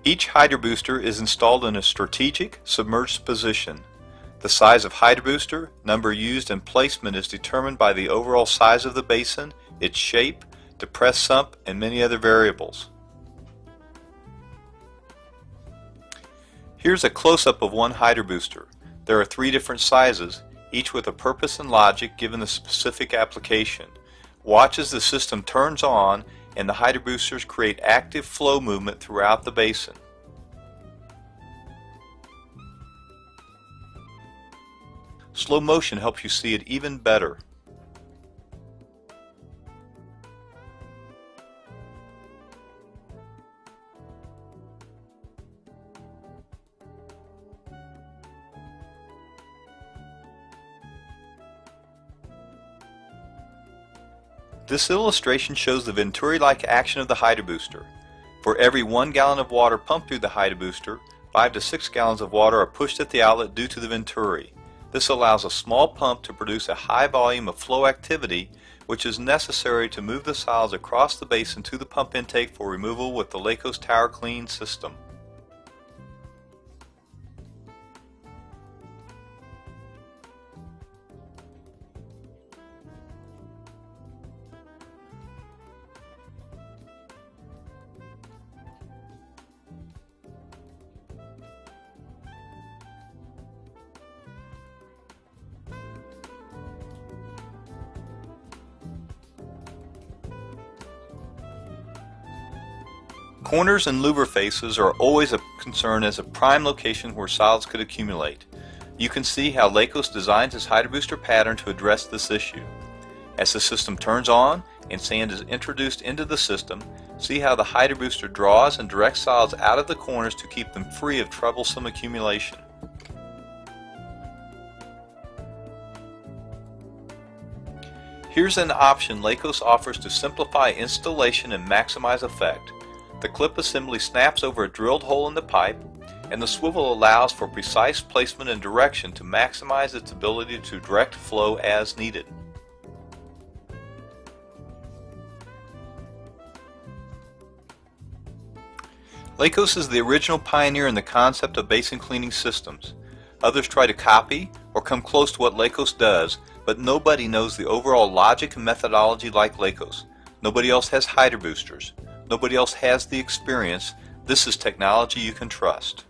Each hydro booster is installed in a strategic, submerged position. The size of hydro booster, number used, and placement is determined by the overall size of the basin, its shape, depressed sump, and many other variables. Here's a close-up of one hydro booster. There are 3 different sizes, each with a purpose and logic given the specific application. Watch as the system turns on and the hydro boosters create active flow movement throughout the basin. Slow motion helps you see it even better. This illustration shows the Venturi-like action of the hydro booster. For every 1 gallon of water pumped through the hydro booster, 5 to 6 gallons of water are pushed at the outlet due to the Venturi. This allows a small pump to produce a high volume of flow activity, which is necessary to move the solids across the basin to the pump intake for removal with the Lakos Tower Clean system. Corners and louver faces are always a concern as a prime location where solids could accumulate. You can see how Lakos designs its hydro booster pattern to address this issue. As the system turns on and sand is introduced into the system, see how the hydro booster draws and directs solids out of the corners to keep them free of troublesome accumulation. Here's an option Lakos offers to simplify installation and maximize effect. The clip assembly snaps over a drilled hole in the pipe, and the swivel allows for precise placement and direction to maximize its ability to direct flow as needed. Lakos is the original pioneer in the concept of basin cleaning systems. Others try to copy or come close to what Lakos does, but nobody knows the overall logic and methodology like Lakos. Nobody else has hydro boosters. Nobody else has the experience. This is technology you can trust.